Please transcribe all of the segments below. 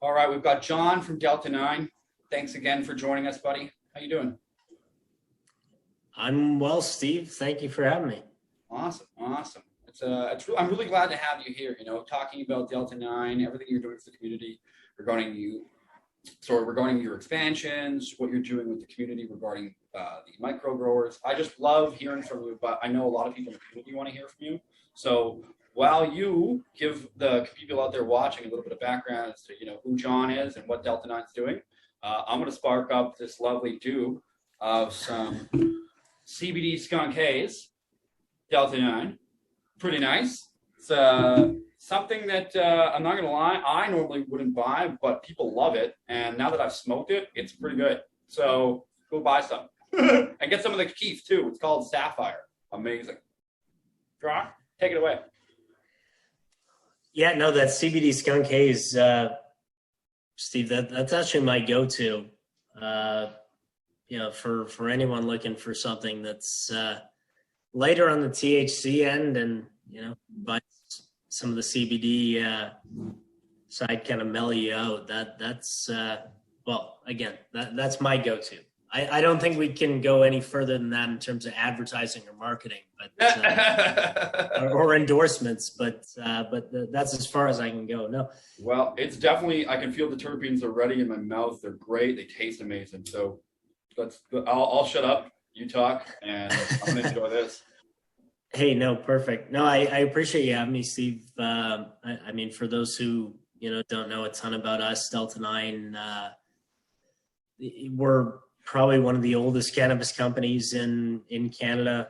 All right, we've got John from Delta 9. Thanks again for joining us, buddy. How you doing? I'm well, Steve. Thank you for having me. Awesome. I'm really glad to have you here. Talking about Delta 9, everything you're doing for the community, regarding your expansions, what you're doing with the community regarding the micro growers. I just love hearing from you, but I know a lot of people in the community want to hear from you. So while you give the people out there watching a little bit of background as to who John is and what Delta 9 is doing, I'm going to spark up this lovely tube of some CBD skunk haze, Delta 9. Pretty nice. It's something that I'm not going to lie, I normally wouldn't buy, but people love it. And now that I've smoked it, it's pretty good. So go buy some. And get some of the Keith too. It's called Sapphire. Amazing. Draw, take it away. Yeah, no, that CBD skunk haze, Steve, that's actually my go-to. For anyone looking for something that's lighter on the THC end and, by some of the CBD side kind of mellow you out. That's my go-to. I don't think we can go any further than that in terms of advertising or marketing, but or endorsements. But that's as far as I can go. No. Well, it's definitely. I can feel the terpenes already in my mouth. They're great. They taste amazing. So I'll shut up. You talk, and I'm gonna enjoy this. Hey, no, perfect. No, I appreciate you having me, Steve. I mean, for those who don't know a ton about us, Delta 9, we're probably one of the oldest cannabis companies in Canada.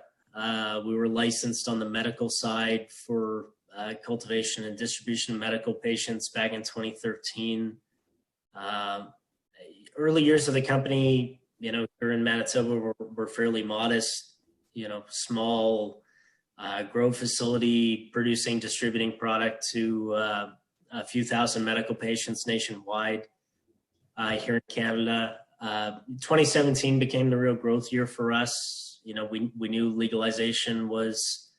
We were licensed on the medical side for cultivation and distribution of medical patients back in 2013. Early years of the company, here in Manitoba, we're fairly modest, small grow facility producing, distributing product to a few thousand medical patients nationwide. Here in Canada, 2017 became the real growth year for us. We knew legalization was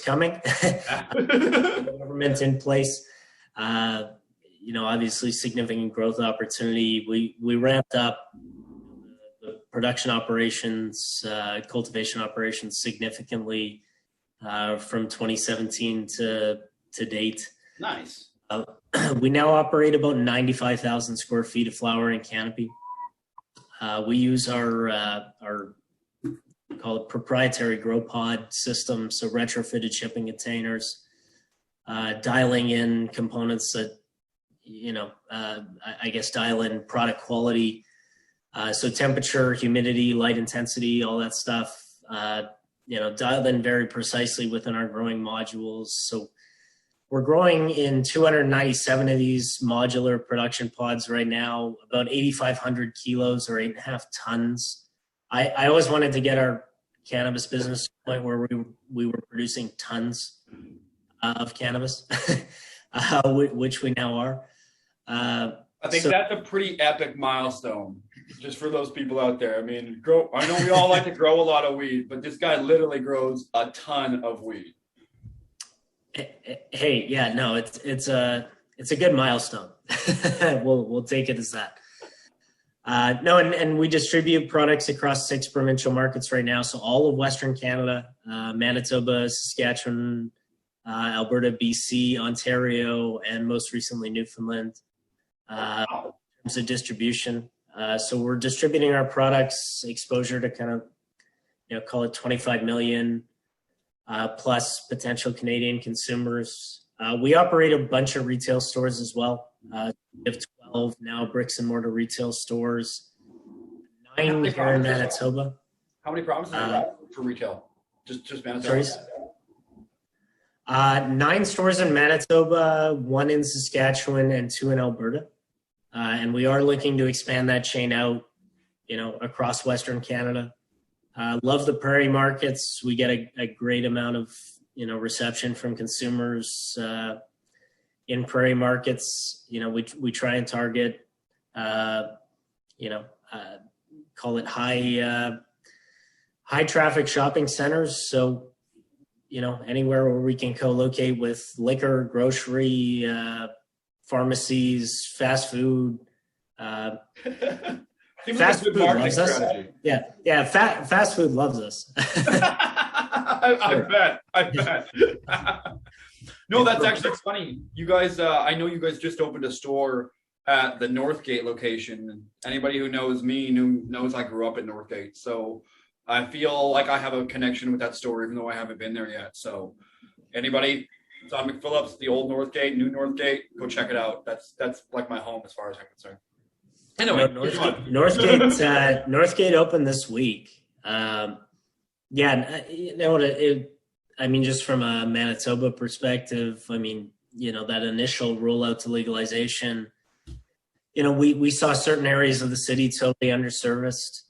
coming. Government in place. Obviously significant growth opportunity. We ramped up the production operations, cultivation operations significantly from 2017 to date. Nice. We now operate about 95,000 square feet of flowering canopy. We use our call it proprietary grow pod system, so retrofitted shipping containers, dialing in components that I guess dial in product quality, so temperature, humidity, light intensity, all that stuff. Dialed in very precisely within our growing modules. So we're growing in 297 of these modular production pods right now, about 8,500 kilos or 8.5 tons. I always wanted to get our cannabis business to the point where we were producing tons of cannabis, which we now are. I think that's a pretty epic milestone, just for those people out there. I mean, I know we all like to grow a lot of weed, but this guy literally grows a ton of weed. Hey, yeah, no, it's a good milestone. We'll take it as that. And we distribute products across 6 provincial markets right now. So all of Western Canada, Manitoba, Saskatchewan, Alberta, BC, Ontario, and most recently Newfoundland. In terms of distribution, so we're distributing our products, exposure to kind of call it 25 million. Plus potential Canadian consumers. We operate a bunch of retail stores as well. We have 12 now bricks and mortar retail stores. 9 here in Manitoba. How many provinces for retail? Just Manitoba? Sorry? 9 stores in Manitoba, 1 in Saskatchewan, and 2 in Alberta. And we are looking to expand that chain out, across Western Canada. Love the prairie markets. We get a great amount of reception from consumers in prairie markets. We try and target call it high traffic shopping centers. So anywhere where we can co-locate with liquor, grocery, pharmacies, fast food. Seems like a Fast good food marketing loves us. strategy. Yeah. Fast food loves us. I bet. No, that's actually funny. You guys, I know you guys just opened a store at the Northgate location. Anybody who knows me knows I grew up at Northgate. So I feel like I have a connection with that store, even though I haven't been there yet. So anybody, it's on McPhillips, the old Northgate, new Northgate, go check it out. That's like my home as far as I'm concerned. Anyway, Northgate opened this week. I mean, just from a Manitoba perspective, I mean, that initial rollout to legalization, we saw certain areas of the city totally underserviced.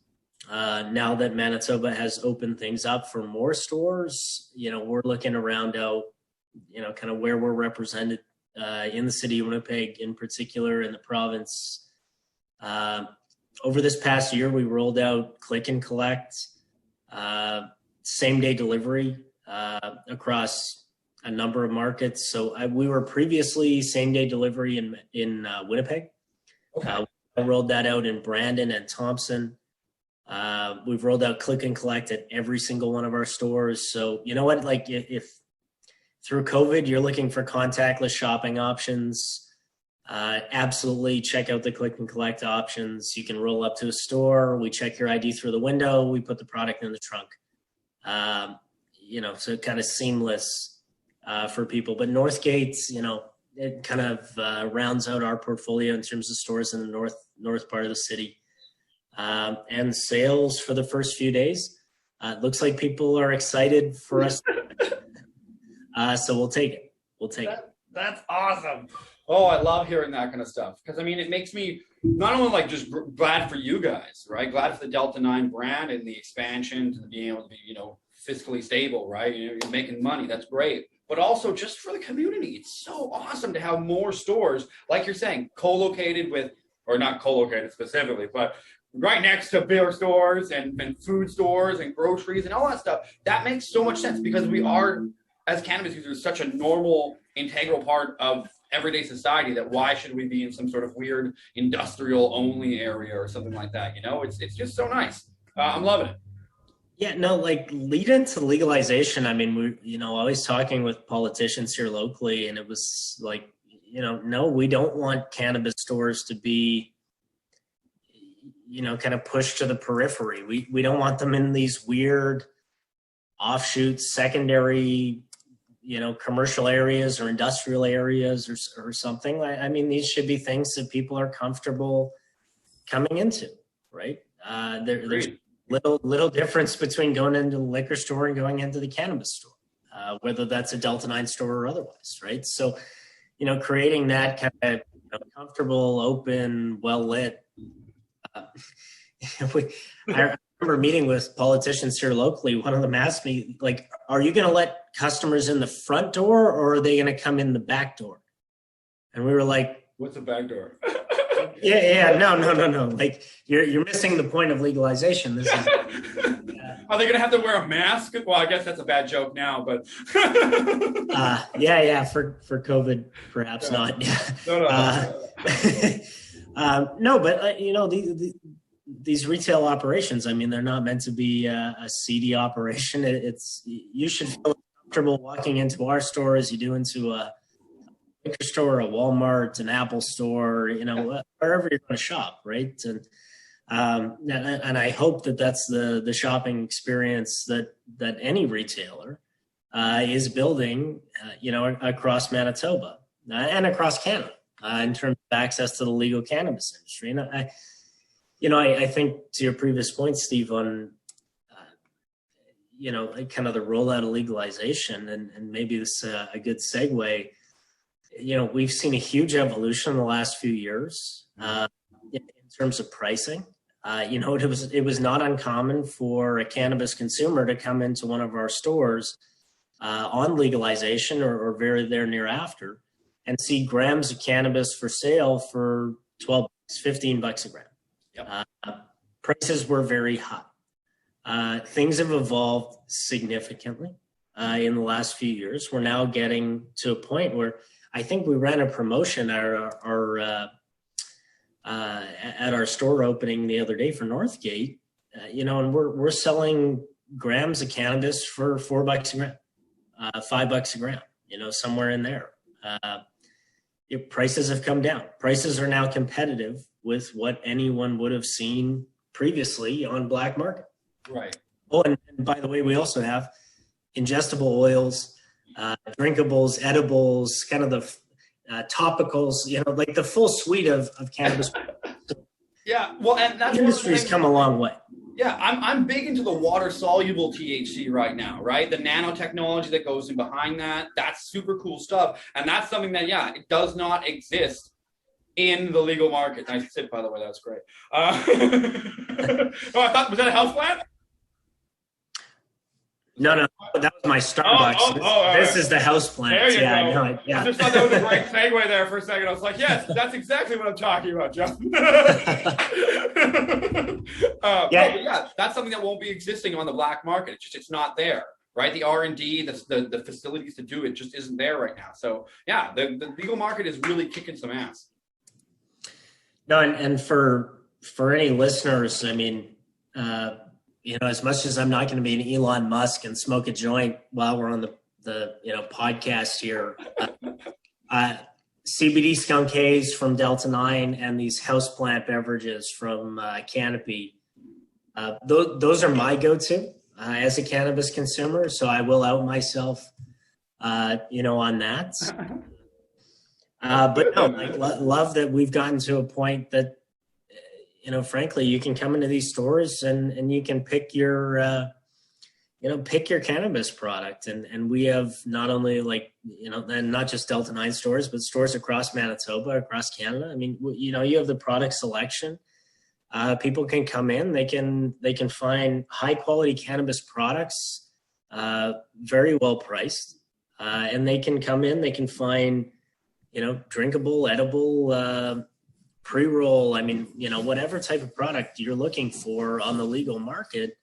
Now that Manitoba has opened things up for more stores, we're looking to round out, kind of where we're represented in the city of Winnipeg, in particular in the province. Over this past year, we rolled out click and collect, same day delivery across a number of markets. So we were previously same day delivery in Winnipeg. Okay. I rolled that out in Brandon and Thompson. We've rolled out click and collect at every single one of our stores. So you know what, like if through COVID, you're looking for contactless shopping options, absolutely check out the click and collect options. You can roll up to a store. We check your ID through the window. We put the product in the trunk. So kind of seamless for people. But Northgate, it kind of rounds out our portfolio in terms of stores in the north part of the city. And sales for the first few days, it looks like people are excited for us. So we'll take it. That's awesome. Oh, I love hearing that kind of stuff. Because, I mean, it makes me not only like just glad for you guys, right? Glad for the Delta 9 brand and the expansion to being able to be, fiscally stable, right? You're making money. That's great. But also just for the community. It's so awesome to have more stores, like you're saying, co-located with, or not co-located specifically, but right next to beer stores and food stores and groceries and all that stuff. That makes so much sense because we are, as cannabis users, such a normal, integral part of everyday society that why should we be in some sort of weird industrial only area or something like that? It's just so nice. I'm loving it. Yeah, no, like lead into legalization. I mean, we, always talking with politicians here locally, and it was like, no, we don't want cannabis stores to be, kind of pushed to the periphery. We don't want them in these weird offshoots, secondary, commercial areas or industrial areas or something. I mean, these should be things that people are comfortable coming into, right? There's little difference between going into the liquor store and going into the cannabis store, whether that's a Delta 9 store or otherwise, right? So, creating that kind of comfortable, open, well-lit. I remember meeting with politicians here locally. One of them asked me, like, are you going to let customers in the front door or are they going to come in the back door? And we were like, what's the back door? No. Like you're missing the point of legalization. This is, are they going to have to wear a mask? Well, I guess that's a bad joke now, but for COVID, perhaps not. No, but these retail operations, I mean, they're not meant to be a seedy operation. You should feel comfortable walking into our store as you do into a liquor store, a Walmart, an Apple store, wherever you're going to shop, right? And I hope that that's the shopping experience that any retailer is building, across Manitoba and across Canada in terms of access to the legal cannabis industry. And I think to your previous point, Steve, on kind of the rollout of legalization, and maybe this is a good segue. We've seen a huge evolution in the last few years in terms of pricing. It was not uncommon for a cannabis consumer to come into one of our stores on legalization or very there near after and see grams of cannabis for sale for $12, $15 a gram. Yep. Prices were very high. Things have evolved significantly in the last few years. We're now getting to a point where I think we ran a promotion at our store opening the other day for Northgate, and we're selling grams of cannabis for $4 a gram, $5 a gram, somewhere in there. Prices have come down. Prices are now competitive with what anyone would have seen previously on black market. Right. Oh, and by the way, we also have ingestible oils, drinkables, edibles, kind of the topicals, like the full suite of cannabis. Yeah, well, and that's the industry's come a long way. Yeah, I'm big into the water-soluble THC right now, right? The nanotechnology that goes in behind that, that's super cool stuff. And that's something that, it does not exist in the legal market. Nice sip, by the way, that's great. I thought, was that a house plant? No, that was my Starbucks. This is the house plant. There you go. I just thought that was a great segue there for a second. I was like, yes, that's exactly what I'm talking about, John. That's something that won't be existing on the black market. It's not there, right? The R&D, the facilities to do it just isn't there right now. So, the legal market is really kicking some ass. No, and for any listeners, I mean, as much as I'm not going to be an Elon Musk and smoke a joint while we're on the podcast here, CBD skunk haze from Delta 9 and these houseplant beverages from Canopy, those are my go-to as a cannabis consumer. So I will out myself, on that. But no, love that we've gotten to a point that, frankly, you can come into these stores and you can pick your cannabis product. And we have not only and not just Delta 9 stores, but stores across Manitoba, across Canada. I mean, you have the product selection. People can come in, they can find high quality cannabis products, very well priced. And they can come in, they can find, drinkable, edible, pre-roll, whatever type of product you're looking for on the legal market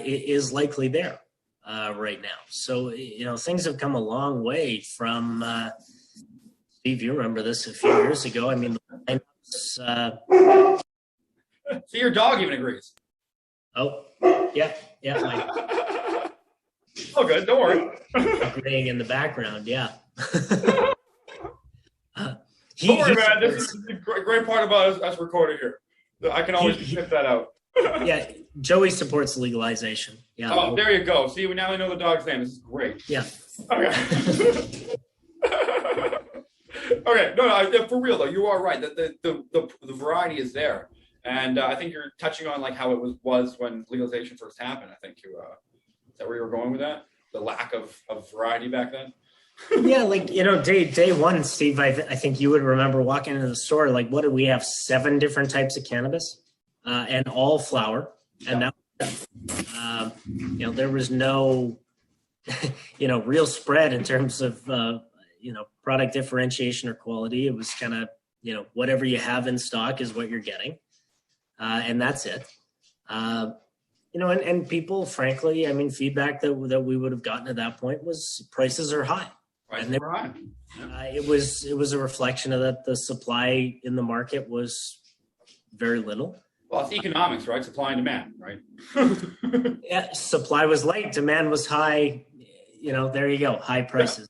is likely there right now. So, things have come a long way from, Steve, you remember this a few years ago. I mean, so your dog even agrees. Oh, yeah. Oh, good, don't worry. Agreeing in the background, yeah. Don't worry, man. This is the great part about us recording here. I can always snip that out. Yeah, Joey supports legalization. Yeah. Oh, there you go. See, now we know the dog's name. This is great. Yeah. Okay. Okay. No, for real though, you are right. The variety is there, and I think you're touching on how it was when legalization first happened. I think is that where you were going with that? The lack of variety back then. Yeah, day one, Steve, I think you would remember walking into the store, what did we have? 7 different types of cannabis, and all flower. And that, there was no, real spread in terms of, product differentiation or quality. It was kind of, whatever you have in stock is what you're getting. And that's it. And people, frankly, feedback that we would have gotten at that point was prices are high. And it was a reflection of that the supply in the market was very little. Well, it's economics, right? Supply and demand, right? Yeah, supply was light, demand was high. There you go, high prices.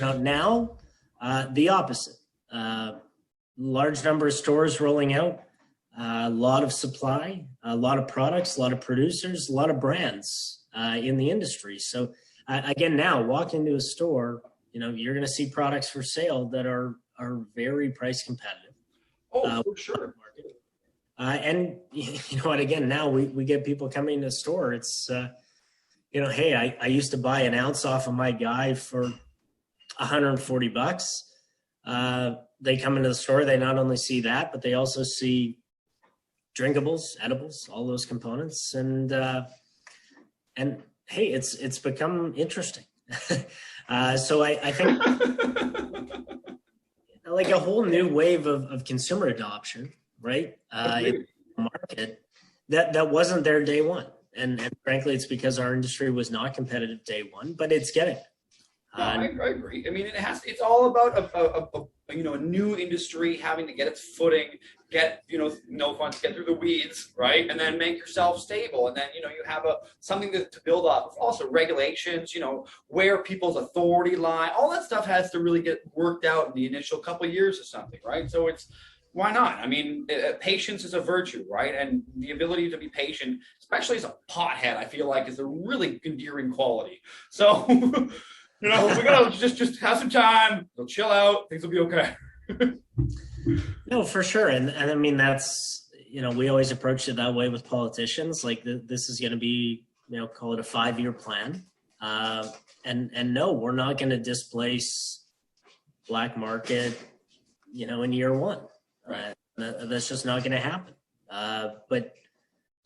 Now, the opposite. Large number of stores rolling out, a lot of supply, a lot of products, a lot of producers, a lot of brands in the industry. So. Again, now walk into a store, you're going to see products for sale that are very price competitive. Oh, for sure. And what? Again, now we get people coming to the store. It's, hey, I used to buy an ounce off of my guy for $140. They come into the store. They not only see that, but they also see drinkables, edibles, all those components, and hey, it's become interesting. So I think a whole new wave of consumer adoption, right? In the market that wasn't there day one. And frankly, it's because our industry was not competitive day one, but it's getting it. No, I agree. I mean, it's all about a new industry having to get its footing, get, no fun, get through the weeds, right? And then make yourself stable. And then, you have something to build off of. Also regulations, where people's authority lie, all that stuff has to really get worked out in the initial couple of years or something, right? So why not? I mean, patience is a virtue, right? And the ability to be patient, especially as a pothead, I feel like is a really endearing quality. So, we gotta just have some time. We'll chill out. Things will be okay. No, for sure. And I mean, that's, we always approach it that way with politicians. Like this is going to be, call it a 5-year plan. And no, we're not going to displace black market, in year one. That's just not going to happen. But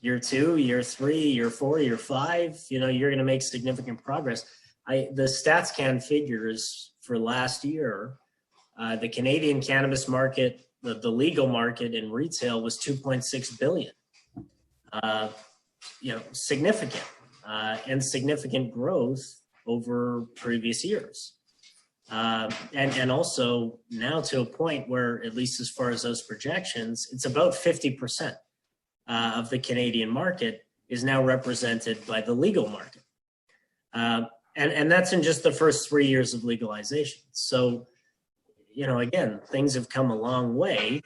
year 2, year 3, year 4, year 5, you're going to make significant progress. The StatsCan figures for last year, the Canadian cannabis market, the legal market in retail was $2.6 billion. Significant and significant growth over previous years. And also now to a point where, at least as far as those projections, it's about 50% of the Canadian market is now represented by the legal market. And that's in just the first 3 years of legalization. So, again, things have come a long way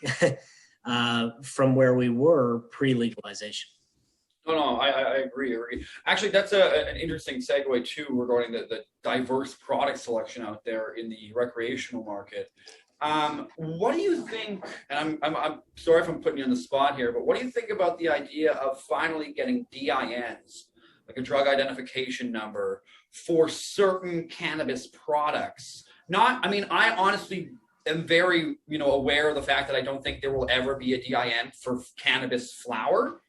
from where we were pre-legalization. No, I agree. Actually, that's an interesting segue too regarding the diverse product selection out there in the recreational market. What do you think, and I'm sorry if I'm putting you on the spot here, but what do you think about the idea of finally getting DINs, like a drug identification number, for certain cannabis products? I honestly am very, aware of the fact that I don't think there will ever be a DIN for cannabis flower,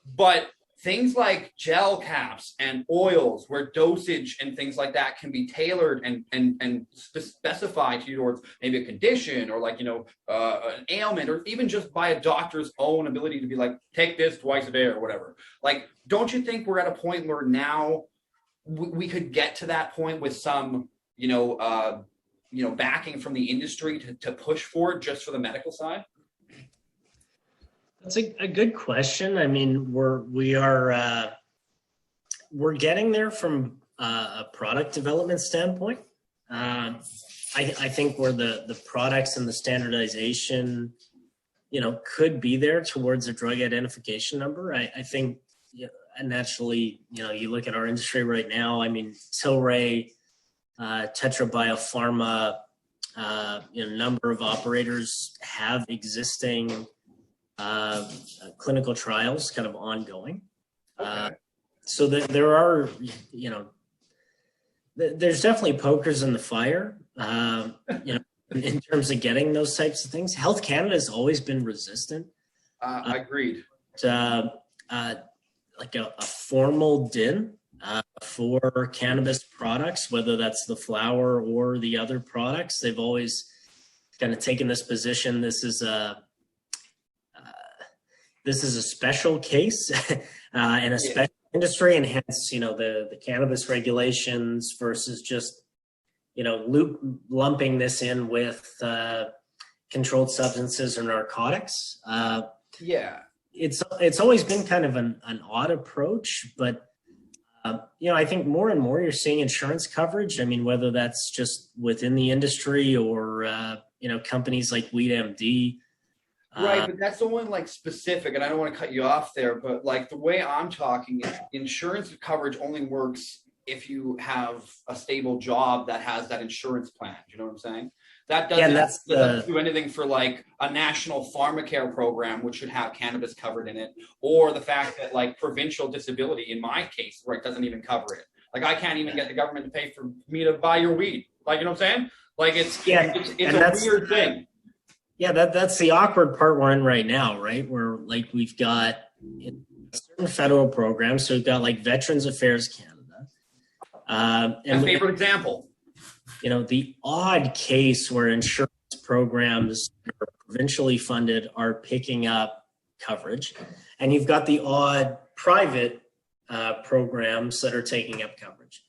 but things like gel caps and oils where dosage and things like that can be tailored and specified towards maybe a condition or an ailment, or even just by a doctor's own ability to be like, take this twice a day or whatever. Like, don't you think we're at a point where now we could get to that point with some, backing from the industry to push for it just for the medical side? That's a good question. I mean, we're getting there from a product development standpoint. I think where the products and the standardization, could be there towards a drug identification number. I think, and naturally, you look at our industry right now. I mean, Tilray, Tetra Biopharma, a number of operators have existing clinical trials kind of ongoing. Okay. So that there are, there's definitely pokers in the fire, in terms of getting those types of things. Health Canada has always been resistant. Agreed. Like a formal DIN for cannabis products, whether that's the flower or the other products. They've always kind of taken this position. This is a special case in a special industry, and hence, the cannabis regulations versus just, lumping this in with controlled substances or narcotics. It's always been kind of an odd approach, but I think more and more you're seeing insurance coverage. I mean, whether that's just within the industry or companies like WeedMD. Right, but that's only like specific, and I don't want to cut you off there, but like the way I'm talking is insurance coverage only works if you have a stable job that has that insurance plan. Do you know what I'm saying? That doesn't do anything for like a national pharmacare program, which should have cannabis covered in it, or the fact that like provincial disability, in my case, right, doesn't even cover it. Like I can't even get the government to pay for me to buy your weed. Like, you know what I'm saying? Like it's a weird thing. Yeah, that's the awkward part we're in right now, right? Where like we've got certain federal programs. So we've got like Veterans Affairs Canada. And favorite example. The odd case where insurance programs that are provincially funded are picking up coverage. And you've got the odd private programs that are taking up coverage.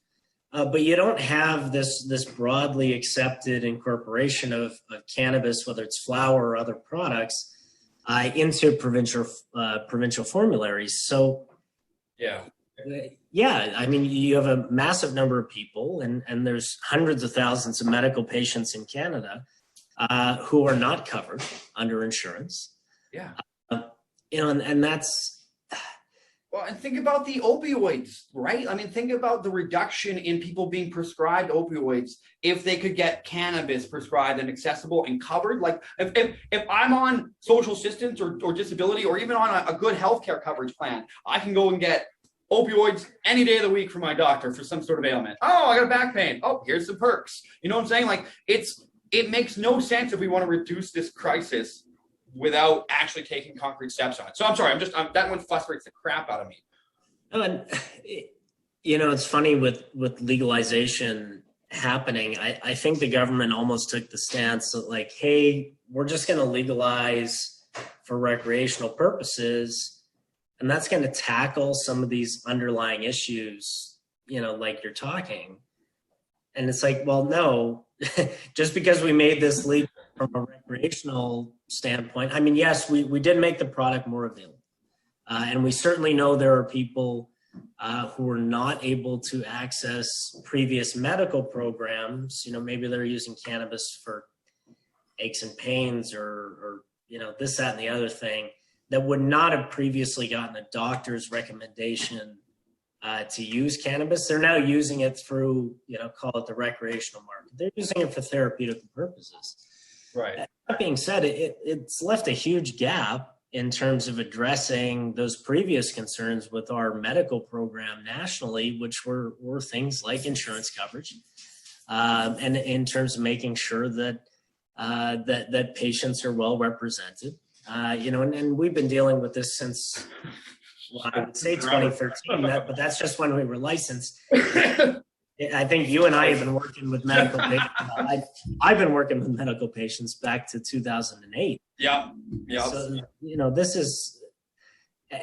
But you don't have this broadly accepted incorporation of cannabis, whether it's flower or other products, into provincial formularies. So, yeah, I mean, you have a massive number of people, and there's hundreds of thousands of medical patients in Canada who are not covered under insurance. Yeah. And that's. Well, and think about the opioids, right? I mean, think about the reduction in people being prescribed opioids if they could get cannabis prescribed and accessible and covered. Like if I'm on social assistance or disability or even on a good healthcare coverage plan, I can go and get opioids any day of the week from my doctor for some sort of ailment. Oh, I got a back pain. Oh, here's some perks. You know what I'm saying? Like it makes no sense if we want to reduce this crisis without actually taking concrete steps on it. So I'm sorry, that one frustrates the crap out of me. Oh, and it's funny with legalization happening. I think the government almost took the stance that like, hey, we're just going to legalize for recreational purposes, and that's going to tackle some of these underlying issues, like you're talking. And it's like, well, no, just because we made this legal from a recreational standpoint. I mean, yes, we did make the product more available. And we certainly know there are people who are not able to access previous medical programs. Maybe they're using cannabis for aches and pains or this, that, and the other thing that would not have previously gotten a doctor's recommendation to use cannabis. They're now using it through, call it the recreational market. They're using it for therapeutic purposes. Right. That being said, it's left a huge gap in terms of addressing those previous concerns with our medical program nationally, which were things like insurance coverage, and in terms of making sure that that patients are well represented. And we've been dealing with this since, well, I would say 2013, but that's just when we were licensed. I think you and I have been working with medical patients. I've been working with medical patients back to 2008. Yeah. So, this is,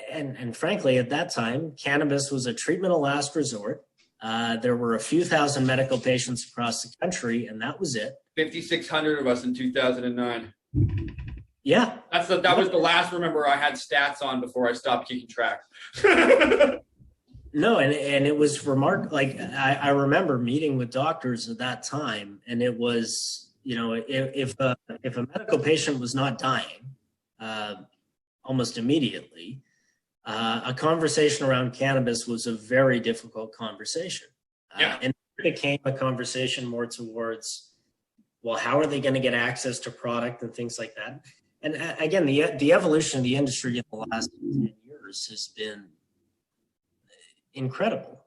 and frankly, at that time, cannabis was a treatment of last resort. There were a few thousand medical patients across the country, and that was it. 5,600 of us in 2009. Yeah. That was the last, remember, I had stats on before I stopped keeping track. No, and it was remarkable. Like I remember meeting with doctors at that time, and it was, if a medical patient was not dying almost immediately, a conversation around cannabis was a very difficult conversation. And it became a conversation more towards, well, how are they going to get access to product and things like that? And again, the evolution of the industry in the last 10 years has been incredible,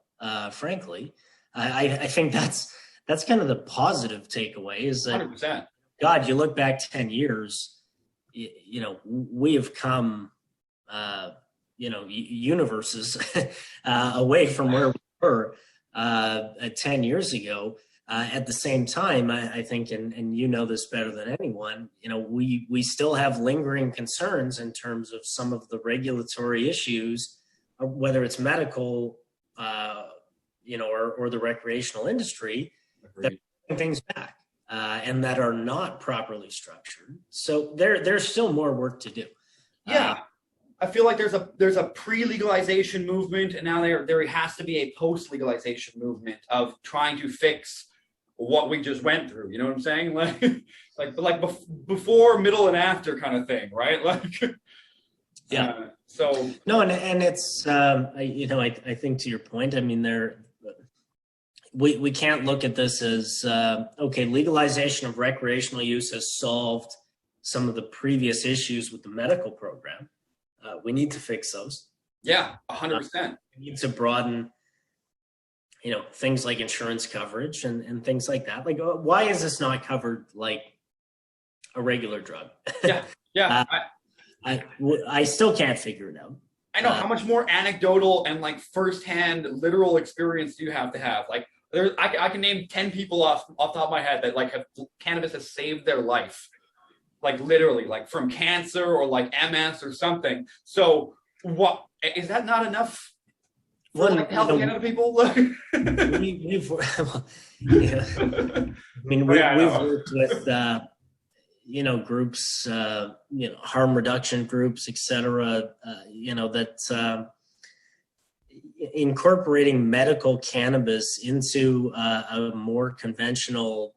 frankly. I think that's kind of the positive takeaway is that 100%. God, you look back 10 years, we have come, universes away from where we were 10 years ago. At the same time, I think, and you know this better than anyone, we still have lingering concerns in terms of some of the regulatory issues, whether it's medical, or the recreational industry, that are things back and that are not properly structured. So there's still more work to do. Yeah. I feel like there's a pre-legalization movement, and now there has to be a post-legalization movement of trying to fix what we just went through. You know what I'm saying? Like before, middle, and after kind of thing, right? Yeah. So no, and it's I think to your point, I mean, we can't look at this as okay, legalization of recreational use has solved some of the previous issues with the medical program. We need to fix those. Yeah, 100%. We need to broaden, things like insurance coverage and things like that. Like, why is this not covered like a regular drug? Yeah. I still can't figure it out. I know. How much more anecdotal and like firsthand literal experience do you have to have? Like, I can name 10 people off the top of my head that like cannabis has saved their life. Like literally, like from cancer or like MS or something. So what is that not enough for like Health Canada people? we've yeah. I mean, we've worked with groups, harm reduction groups, etc. That incorporating medical cannabis into a more conventional,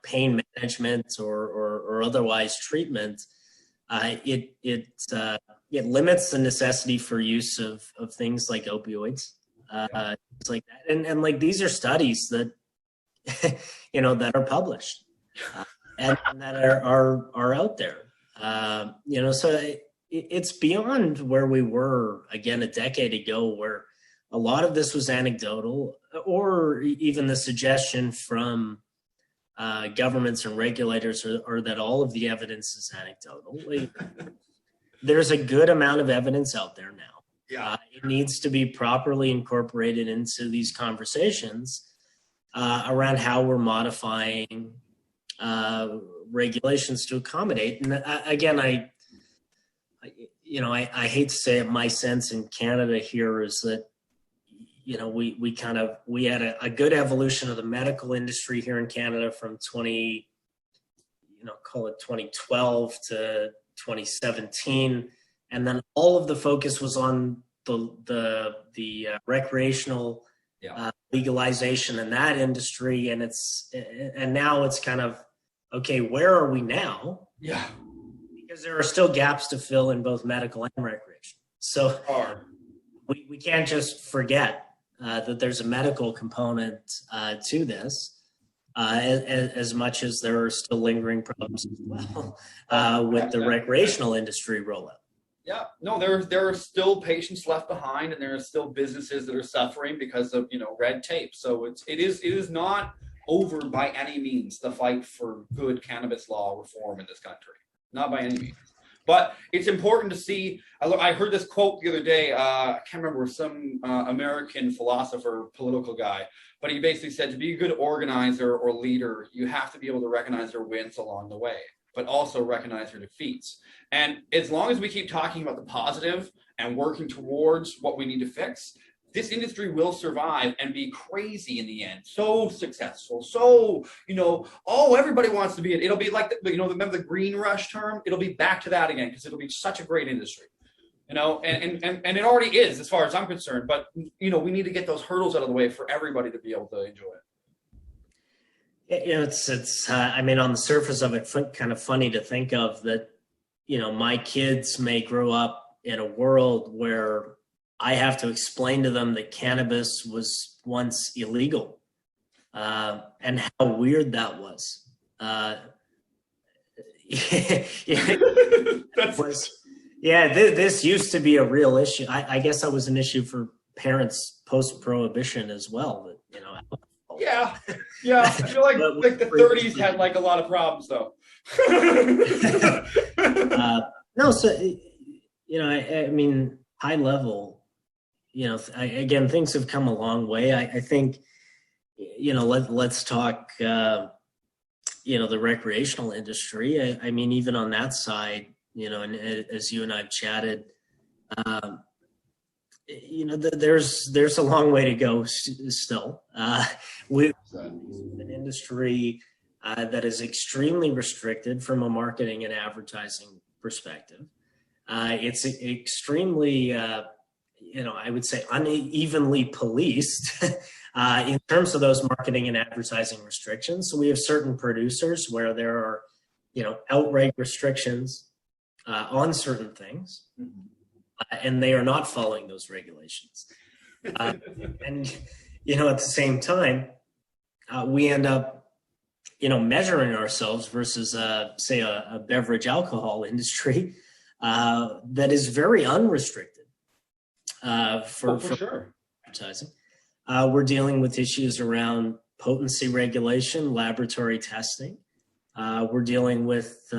pain management or otherwise treatment. It limits the necessity for use of things like opioids, things like that, and like these are studies that that are published and that are out there. So it's beyond where we were again a decade ago, where a lot of this was anecdotal, or even the suggestion from governments and regulators or that all of the evidence is anecdotal. There's a good amount of evidence out there now. Yeah. It needs to be properly incorporated into these conversations around how we're modifying regulations to accommodate. And again, I hate to say it, my sense in Canada here is that, we had a good evolution of the medical industry here in Canada from 2012 to 2017. And then all of the focus was on the recreational legalization in that industry. And now it's kind of, okay, where are we now? Yeah. Because there are still gaps to fill in both medical and recreation. So we can't just forget that there's a medical component to this, as much as there are still lingering problems as well with the recreational industry rollout. Yeah, no, there are still patients left behind, and there are still businesses that are suffering because of red tape. So it is not over by any means, the fight for good cannabis law reform in this country, not by any means. But it's important to see. I heard this quote the other day. I can't remember, some American philosopher, political guy, but he basically said to be a good organizer or leader, you have to be able to recognize their wins along the way, but also recognize their defeats. And as long as we keep talking about the positive and working towards what we need to fix, this industry will survive and be crazy in the end. So successful. So, everybody wants to be it. It'll be like, remember the green rush term? It'll be back to that again because it'll be such a great industry, and it already is as far as I'm concerned. But, we need to get those hurdles out of the way for everybody to be able to enjoy it. It's on the surface of it, kind of funny to think of that, my kids may grow up in a world where I have to explain to them that cannabis was once illegal, and how weird that was. This used to be a real issue. I guess that was an issue for parents post-prohibition as well. But, Yeah. I feel like the 30s had like a lot of problems though. High level, again, things have come a long way. I think, let's talk, the recreational industry. Even on that side, and as you and I've chatted, there's a long way to go still. We're an industry that is extremely restricted from a marketing and advertising perspective. It's extremely, I would say unevenly policed in terms of those marketing and advertising restrictions. So we have certain producers where there are, outright restrictions on certain things. And they are not following those regulations. And, at the same time, we end up, measuring ourselves versus, say, a beverage alcohol industry that is very unrestricted for sure. Advertising. We're dealing with issues around potency regulation, laboratory testing. We're dealing with,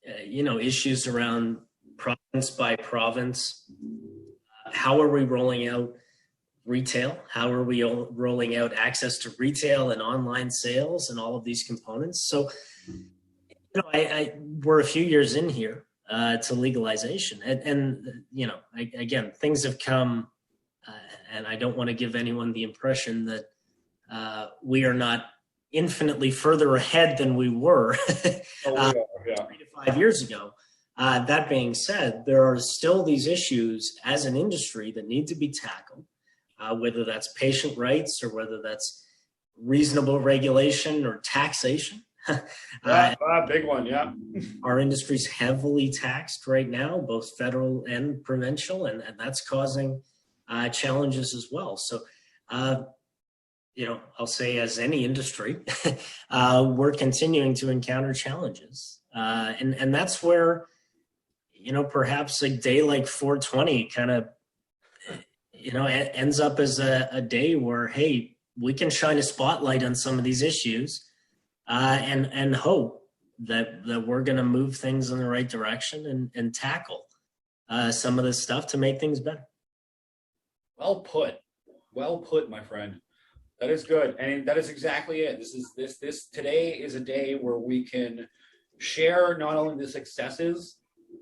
issues around province by province. How are we rolling out retail? How are we rolling out access to retail and online sales and all of these components? So, we're a few years in here to legalization, and again, things have come and I don't want to give anyone the impression that we are not infinitely further ahead than we were 3 to 5 years ago. That being said, there are still these issues as an industry that need to be tackled, whether that's patient rights or whether that's reasonable regulation or taxation. Big one, yeah. Our industry's heavily taxed right now, both federal and provincial, and that's causing challenges as well. So, I'll say as any industry, we're continuing to encounter challenges. And that's where, perhaps a day like 420 kind of, ends up as a day where, hey, we can shine a spotlight on some of these issues and hope that we're going to move things in the right direction and tackle some of this stuff to make things better. Well put, my friend. That is good, and that is exactly it. This today is a day where we can share not only the successes,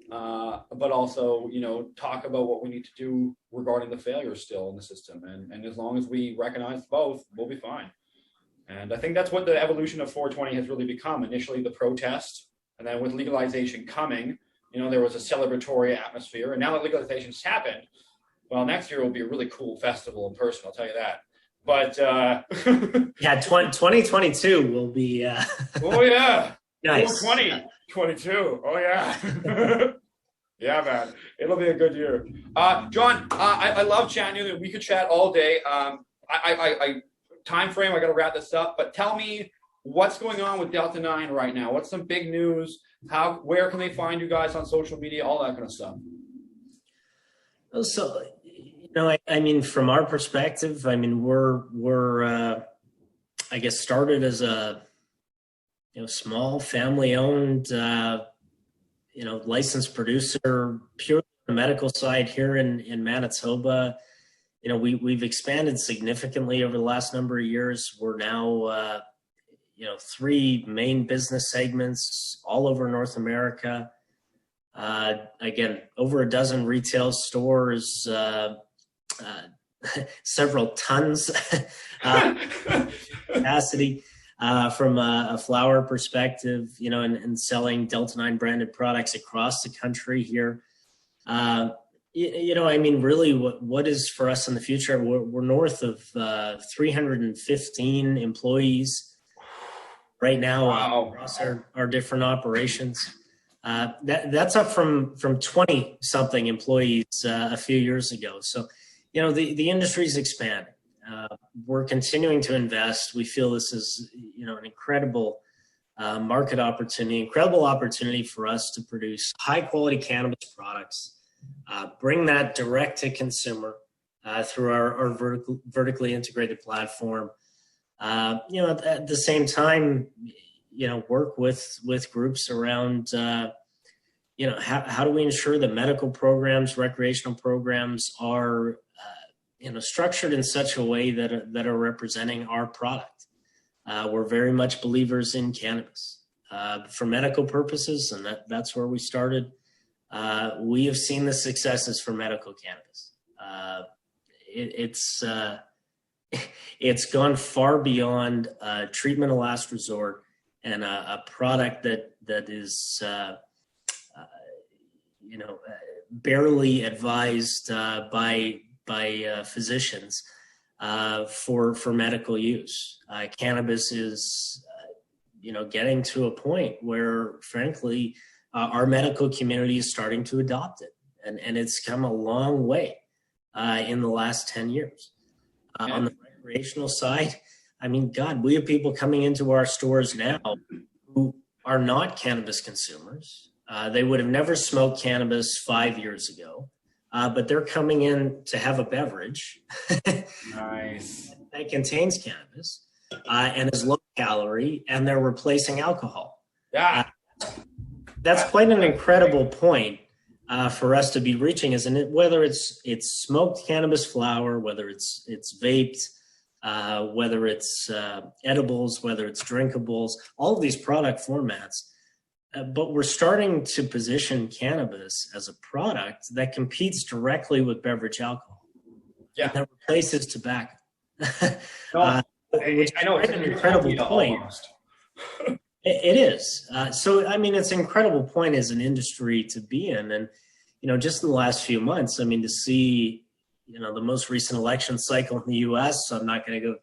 but also talk about what we need to do regarding the failures still in the system. And as long as we recognize both, we'll be fine. And I think that's what the evolution of 420 has really become. Initially, the protest, and then with legalization coming, there was a celebratory atmosphere. And now that legalization's happened, well, next year will be a really cool festival in person. I'll tell you that. But yeah, 2022 will be. Oh yeah, nice. 2022. Oh yeah. Yeah, man, it'll be a good year. John, I love chatting with you. We could chat all day. I time frame. I got to wrap this up. But tell me what's going on with Delta 9 right now. What's some big news? Where can they find you guys on social media? All that kind of stuff. So, I mean, from our perspective, I mean, we're I guess started as a small family-owned licensed producer, purely on the medical side here in Manitoba. We've expanded significantly over the last number of years. We're now 3 main business segments all over North America. Again, over a dozen retail stores, several tons capacity from a flower perspective, and selling Delta 9 branded products across the country here. I mean, really what is for us in the future, we're north of 315 employees right now across our different operations. That's up from 20 something employees a few years ago. So, the industry's expanding. We're continuing to invest. We feel this is, an incredible market opportunity, incredible opportunity for us to produce high quality cannabis products, bring that direct to consumer through our vertically integrated platform. At the same time, work with groups around, how do we ensure that medical programs, recreational programs are, structured in such a way that are representing our product. We're very much believers in cannabis for medical purposes, and that's where we started. We have seen the successes for medical cannabis. It's gone far beyond treatment of last resort and a product that is barely advised by physicians for medical use. Cannabis is getting to a point where, frankly, our medical community is starting to adopt it, and it's come a long way in the last 10 years. On the recreational side, I mean, God, we have people coming into our stores now who are not cannabis consumers. They would have never smoked cannabis 5 years ago, but they're coming in to have a beverage nice. that contains cannabis and is low calorie, and they're replacing alcohol. Yeah. That's quite an incredible point for us to be reaching, whether it's smoked cannabis flower, whether it's vaped, whether it's edibles, whether it's drinkables, all of these product formats. But we're starting to position cannabis as a product that competes directly with beverage alcohol. that replaces tobacco. No, I know it's an incredible point. It is. So, I mean, it's an incredible point as an industry to be in. And, just in the last few months, I mean, to see, the most recent election cycle in the U.S., so I'm not going to go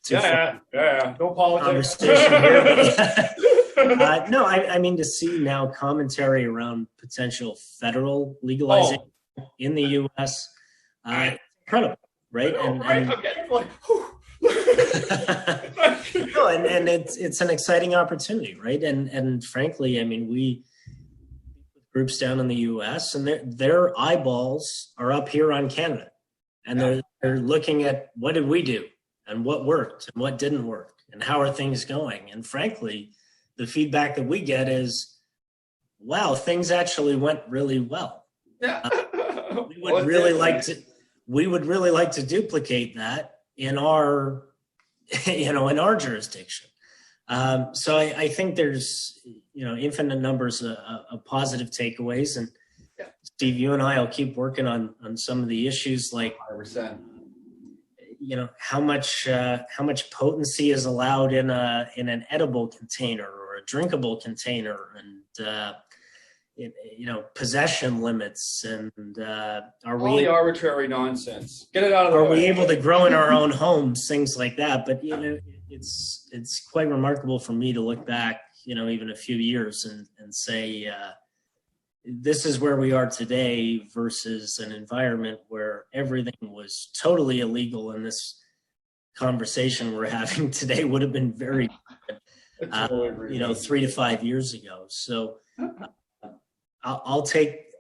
too far. Yeah. No politics. Conversation here. No, I mean, to see now commentary around potential federal legalization in the U.S., incredible, right? I'm getting like, no, and it's an exciting opportunity, right? And frankly, I mean, we groups down in the U.S. and their eyeballs are up here on Canada, and they're looking at what did we do and what worked and what didn't work and how are things going. And frankly, the feedback that we get is, wow, things actually went really well. Yeah. We would really like to duplicate that in our, in our jurisdiction. So I think there's, infinite numbers of positive takeaways. And Steve, you and I will keep working on some of the issues like 100%. How much potency is allowed in an edible container or a drinkable container, and possession limits, and all the arbitrary nonsense. Get it out of the way. Are we able to grow in our own homes, things like that? But it's quite remarkable for me to look back, even a few years and say, this is where we are today versus an environment where everything was totally illegal, and this conversation we're having today would have been very different, 3 to 5 years ago. So I'll take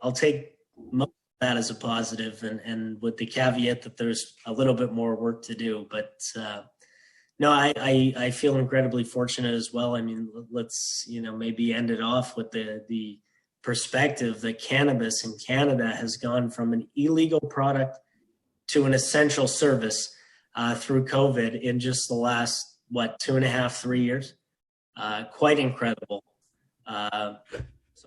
most of that as a positive, and with the caveat that there's a little bit more work to do. But no, I feel incredibly fortunate as well. I mean, let's maybe end it off with the perspective that cannabis in Canada has gone from an illegal product to an essential service through COVID in just the last, 2.5, 3 years. Quite incredible. So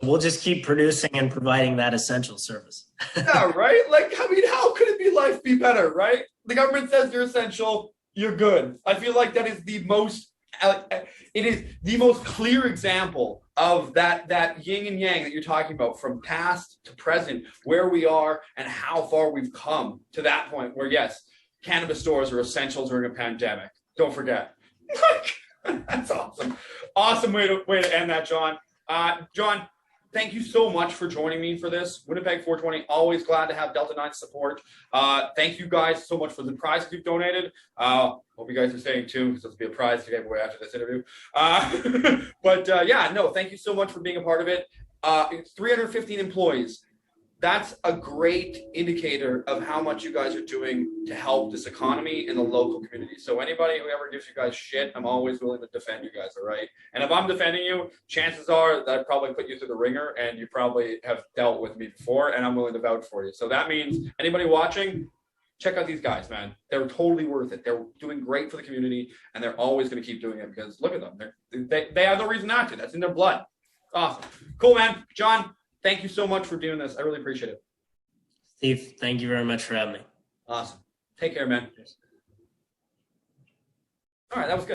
we'll just keep producing and providing that essential service. Yeah, right? Like, I mean, how could life be better, right? The government says you're essential, you're good. I feel like that is the most, it is the most clear example of that yin and yang that you're talking about, from past to present, where we are and how far we've come to that point where, yes, cannabis stores are essential during a pandemic. Don't forget. That's awesome. Awesome way to end that, John. John, thank you so much for joining me for this. Winnipeg 420, always glad to have Delta 9 support. Thank you guys so much for the prizes you've donated. Hope you guys are staying tuned, because there'll be a prize to give away after this interview. Thank you so much for being a part of it. It's 315 employees. That's a great indicator of how much you guys are doing to help this economy in the local community. So anybody who ever gives you guys shit, I'm always willing to defend you guys, all right? And if I'm defending you, chances are that I probably put you through the ringer, and you probably have dealt with me before, and I'm willing to vouch for you. So that means anybody watching, check out these guys, man. They're totally worth it. They're doing great for the community, and they're always going to keep doing it, because look at them. They have no reason not to. That's in their blood. Awesome. Cool, man. John, thank you so much for doing this. I really appreciate it. Steve, thank you very much for having me. Awesome. Take care, man. All right, that was good.